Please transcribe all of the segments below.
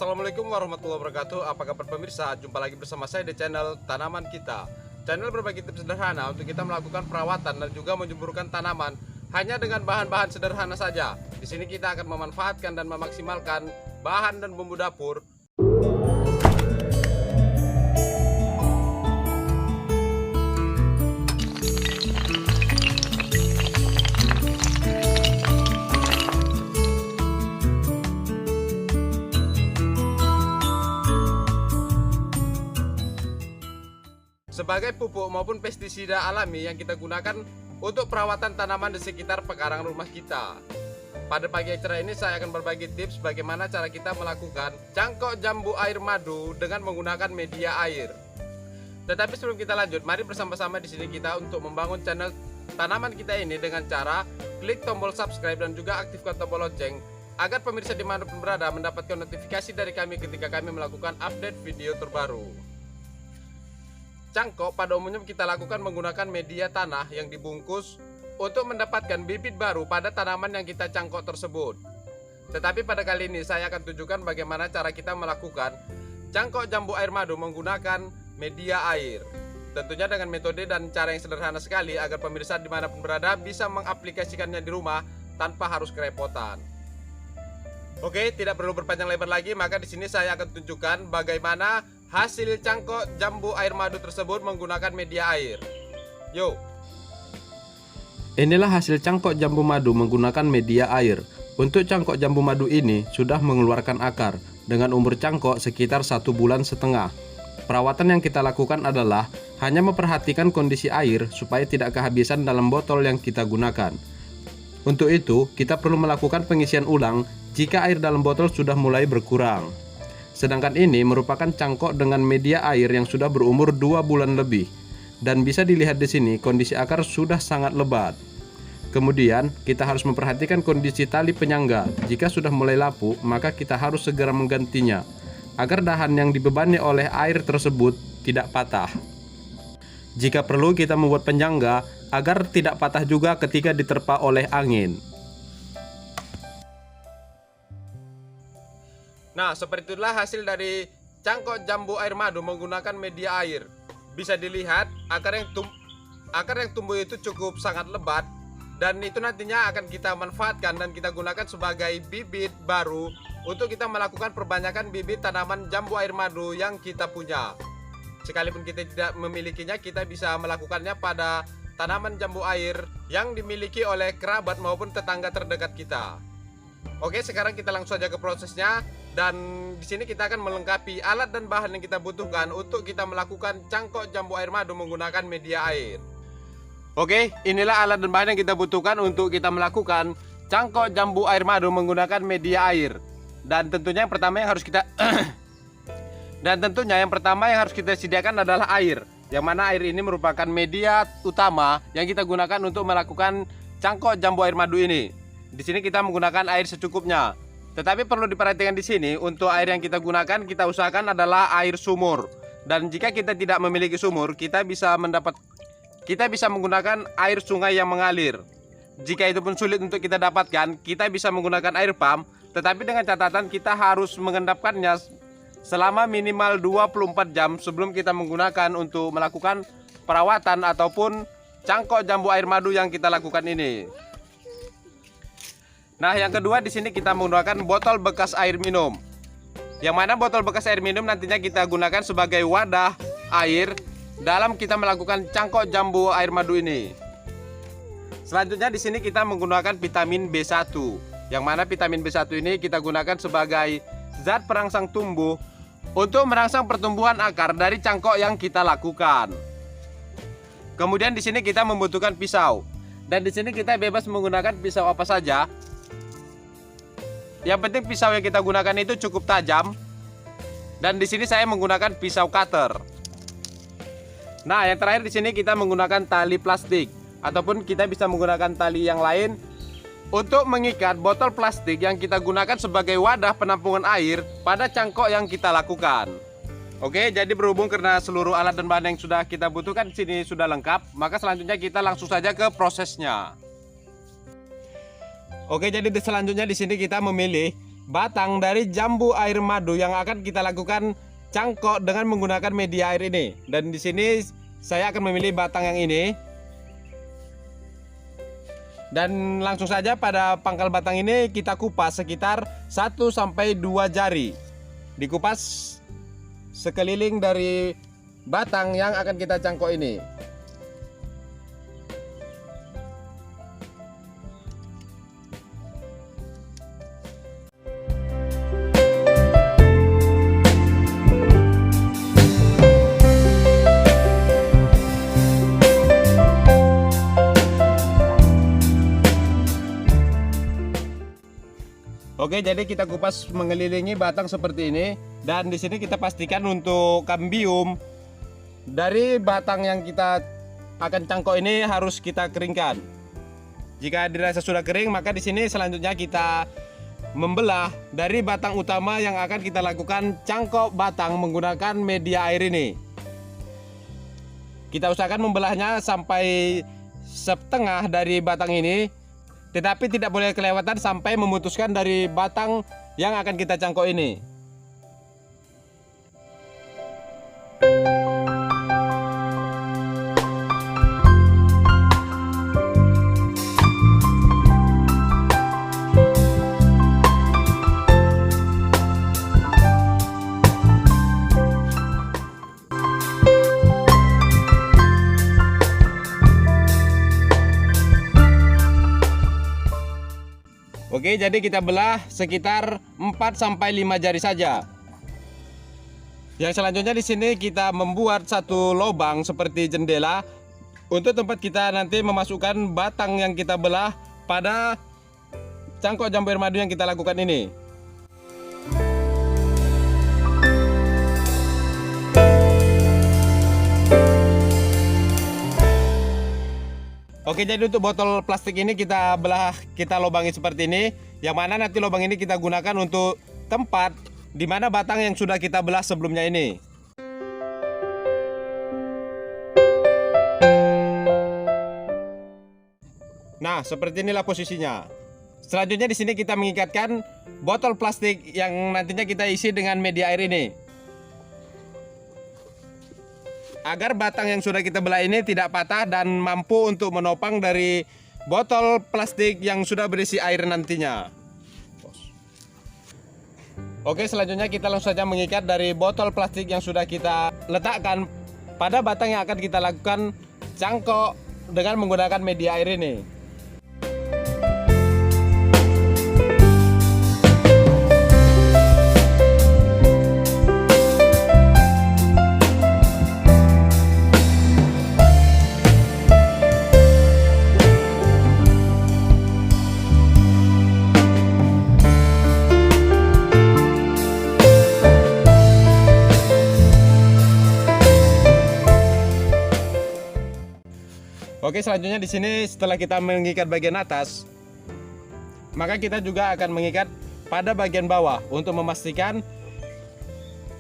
Assalamualaikum warahmatullahi wabarakatuh. Apa kabar pemirsa? Jumpa lagi bersama saya di channel Tanaman Kita. Channel berbagi tips sederhana untuk kita melakukan perawatan dan juga menyuburkan tanaman hanya dengan bahan-bahan sederhana saja. Di sini kita akan memanfaatkan dan memaksimalkan bahan dan bumbu dapur. Sebagai pupuk maupun pestisida alami yang kita gunakan untuk perawatan tanaman di sekitar pekarangan rumah kita. Pada pagi acara ini saya akan berbagi tips bagaimana cara kita melakukan cangkok jambu air madu dengan menggunakan media air. Tetapi sebelum kita lanjut, mari bersama-sama di sini kita untuk membangun channel Tanaman Kita ini dengan cara klik tombol subscribe dan juga aktifkan tombol lonceng agar pemirsa dimanapun berada mendapatkan notifikasi dari kami ketika kami melakukan update video terbaru. Cangkok pada umumnya kita lakukan menggunakan media tanah yang dibungkus untuk mendapatkan bibit baru pada tanaman yang kita cangkok tersebut. Tetapi pada kali ini saya akan tunjukkan bagaimana cara kita melakukan cangkok jambu air madu menggunakan media air. Tentunya dengan metode dan cara yang sederhana sekali agar pemirsa dimanapun berada bisa mengaplikasikannya di rumah tanpa harus kerepotan. Oke, tidak perlu berpanjang lebar lagi, maka di sini saya akan tunjukkan bagaimana hasil cangkok jambu air madu tersebut menggunakan media air. Yuk. Inilah hasil cangkok jambu madu menggunakan media air. Untuk cangkok jambu madu ini sudah mengeluarkan akar dengan umur cangkok sekitar 1,5 bulan. Perawatan yang kita lakukan adalah hanya memperhatikan kondisi air supaya tidak kehabisan dalam botol yang kita gunakan. Untuk itu, kita perlu melakukan pengisian ulang jika air dalam botol sudah mulai berkurang. Sedangkan ini merupakan cangkok dengan media air yang sudah berumur 2 bulan lebih. Dan bisa dilihat di sini kondisi akar sudah sangat lebat. Kemudian kita harus memperhatikan kondisi tali penyangga. Jika sudah mulai lapuk, maka kita harus segera menggantinya agar dahan yang dibebani oleh air tersebut tidak patah. Jika perlu kita membuat penyangga agar tidak patah juga ketika diterpa oleh angin. Nah, seperti itulah hasil dari cangkok jambu air madu menggunakan media air. Bisa dilihat akar yang tumbuh itu cukup sangat lebat, dan itu nantinya akan kita manfaatkan dan kita gunakan sebagai bibit baru untuk kita melakukan perbanyakan bibit tanaman jambu air madu yang kita punya. Sekalipun kita tidak memilikinya, kita bisa melakukannya pada tanaman jambu air yang dimiliki oleh kerabat maupun tetangga terdekat kita. Oke, sekarang kita langsung saja ke prosesnya. Dan di sini kita akan melengkapi alat dan bahan yang kita butuhkan untuk kita melakukan cangkok jambu air madu menggunakan media air. Oke, inilah alat dan bahan yang kita butuhkan untuk kita melakukan cangkok jambu air madu menggunakan media air. Dan tentunya yang pertama yang harus kita sediakan adalah air. Yang mana air ini merupakan media utama yang kita gunakan untuk melakukan cangkok jambu air madu ini. Di sini kita menggunakan air secukupnya. Tetapi perlu diperhatikan di sini, untuk air yang kita gunakan kita usahakan adalah air sumur. Dan jika kita tidak memiliki sumur, kita bisa menggunakan air sungai yang mengalir. Jika itu pun sulit untuk kita dapatkan, kita bisa menggunakan air pump, tetapi dengan catatan kita harus mengendapkannya selama minimal 24 jam sebelum kita menggunakan untuk melakukan perawatan ataupun cangkok jambu air madu yang kita lakukan ini. Nah, yang kedua di sini kita menggunakan botol bekas air minum. Yang mana botol bekas air minum nantinya kita gunakan sebagai wadah air dalam kita melakukan cangkok jambu air madu ini. Selanjutnya di sini kita menggunakan vitamin B1. Yang mana vitamin B1 ini kita gunakan sebagai zat perangsang tumbuh untuk merangsang pertumbuhan akar dari cangkok yang kita lakukan. Kemudian di sini kita membutuhkan pisau. Dan di sini kita bebas menggunakan pisau apa saja. Yang penting pisau yang kita gunakan itu cukup tajam. Dan di sini saya menggunakan pisau cutter. Nah, yang terakhir di sini kita menggunakan tali plastik ataupun kita bisa menggunakan tali yang lain untuk mengikat botol plastik yang kita gunakan sebagai wadah penampungan air pada cangkok yang kita lakukan. Oke, jadi berhubung karena seluruh alat dan bahan yang sudah kita butuhkan di sini sudah lengkap, maka selanjutnya kita langsung saja ke prosesnya. Oke, jadi selanjutnya di sini kita memilih batang dari jambu air madu yang akan kita lakukan cangkok dengan menggunakan media air ini. Dan di sini saya akan memilih batang yang ini. Dan langsung saja pada pangkal batang ini kita kupas sekitar 1-2 jari. Dikupas sekeliling dari batang yang akan kita cangkok ini. Oke, jadi kita kupas mengelilingi batang seperti ini, dan di sini kita pastikan untuk kambium dari batang yang kita akan cangkok ini harus kita keringkan. Jika dirasa sudah kering, maka di sini selanjutnya kita membelah dari batang utama yang akan kita lakukan cangkok batang menggunakan media air ini. Kita usahakan membelahnya sampai setengah dari batang ini, tetapi tidak boleh kelewatan sampai memutuskan dari batang yang akan kita cangkok ini. Oke, jadi kita belah sekitar 4-5 jari saja. Yang selanjutnya di sini kita membuat satu lubang seperti jendela untuk tempat kita nanti memasukkan batang yang kita belah pada cangkok jambu air madu yang kita lakukan ini. Oke, jadi untuk botol plastik ini kita lubangi seperti ini, yang mana nanti lubang ini kita gunakan untuk tempat di mana batang yang sudah kita belah sebelumnya ini. Nah, seperti inilah posisinya. Selanjutnya di sini kita mengikatkan botol plastik yang nantinya kita isi dengan media air ini, agar batang yang sudah kita belah ini tidak patah dan mampu untuk menopang dari botol plastik yang sudah berisi air nantinya. Oke, selanjutnya kita langsung saja mengikat dari botol plastik yang sudah kita letakkan pada batang yang akan kita lakukan cangkok dengan menggunakan media air ini. Oke, selanjutnya di sini setelah kita mengikat bagian atas, maka kita juga akan mengikat pada bagian bawah untuk memastikan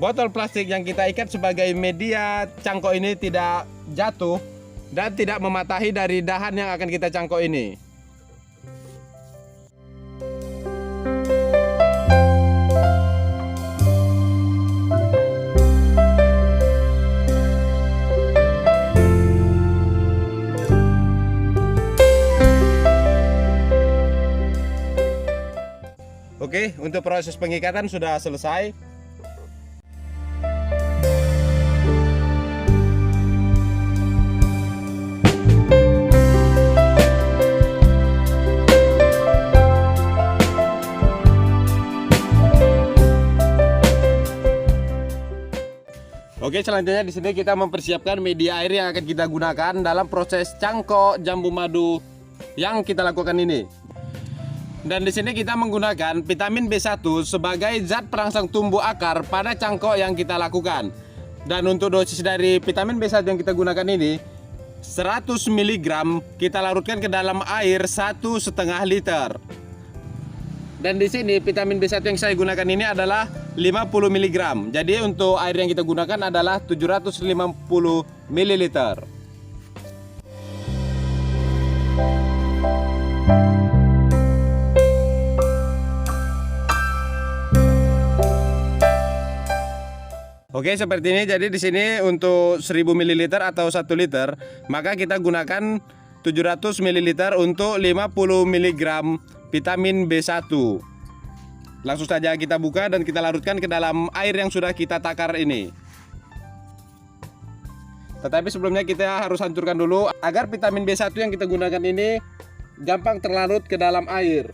botol plastik yang kita ikat sebagai media cangkok ini tidak jatuh dan tidak mematahi dari dahan yang akan kita cangkok ini. Oke, untuk proses pengikatan sudah selesai. Oke, selanjutnya di sini kita mempersiapkan media air yang akan kita gunakan dalam proses cangkok jambu madu yang kita lakukan ini. Dan di sini kita menggunakan vitamin B1 sebagai zat perangsang tumbuh akar pada cangkok yang kita lakukan. Dan untuk dosis dari vitamin B1 yang kita gunakan ini 100 mg kita larutkan ke dalam air 1,5 liter. Dan di sini vitamin B1 yang saya gunakan ini adalah 50 mg. Jadi untuk air yang kita gunakan adalah 750 ml. Oke, seperti ini. Jadi di sini untuk 1000 ml atau 1 liter, maka kita gunakan 700 ml untuk 50 mg vitamin B1. Langsung saja kita buka dan kita larutkan ke dalam air yang sudah kita takar ini. Tetapi sebelumnya kita harus hancurkan dulu agar vitamin B1 yang kita gunakan ini gampang terlarut ke dalam air.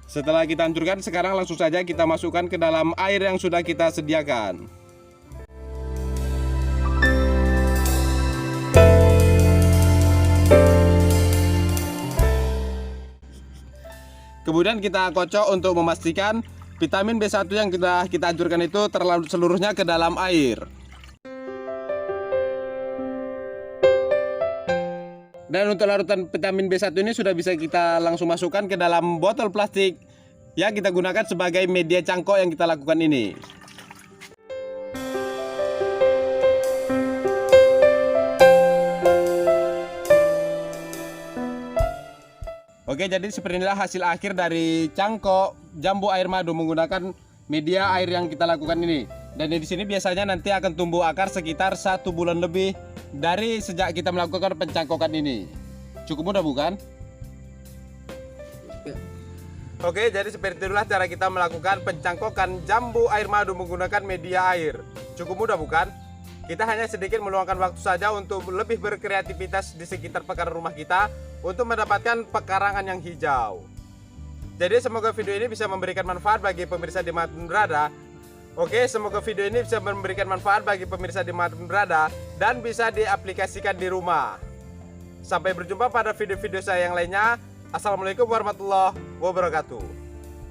Setelah kita hancurkan, sekarang langsung saja kita masukkan ke dalam air yang sudah kita sediakan. Kemudian kita kocok untuk memastikan vitamin B1 yang kita hancurkan itu terlarut seluruhnya ke dalam air. Dan untuk larutan vitamin B1 ini sudah bisa kita langsung masukkan ke dalam botol plastik yang kita gunakan sebagai media cangkok yang kita lakukan ini. Oke, jadi seperti inilah hasil akhir dari cangkok jambu air madu menggunakan media air yang kita lakukan ini. Dan di sini biasanya nanti akan tumbuh akar sekitar 1 bulan lebih dari sejak kita melakukan pencangkokan ini. Cukup mudah bukan? Oke, jadi seperti itulah cara kita melakukan pencangkokan jambu air madu menggunakan media air. Cukup mudah bukan? Kita hanya sedikit meluangkan waktu saja untuk lebih berkreativitas di sekitar pekarangan rumah kita untuk mendapatkan pekarangan yang hijau. Jadi semoga video ini bisa memberikan manfaat bagi pemirsa dimanapun berada. Oke, semoga video ini bisa memberikan manfaat bagi pemirsa dimanapun berada dan bisa diaplikasikan di rumah. Sampai berjumpa pada video-video saya yang lainnya. Assalamualaikum warahmatullahi wabarakatuh.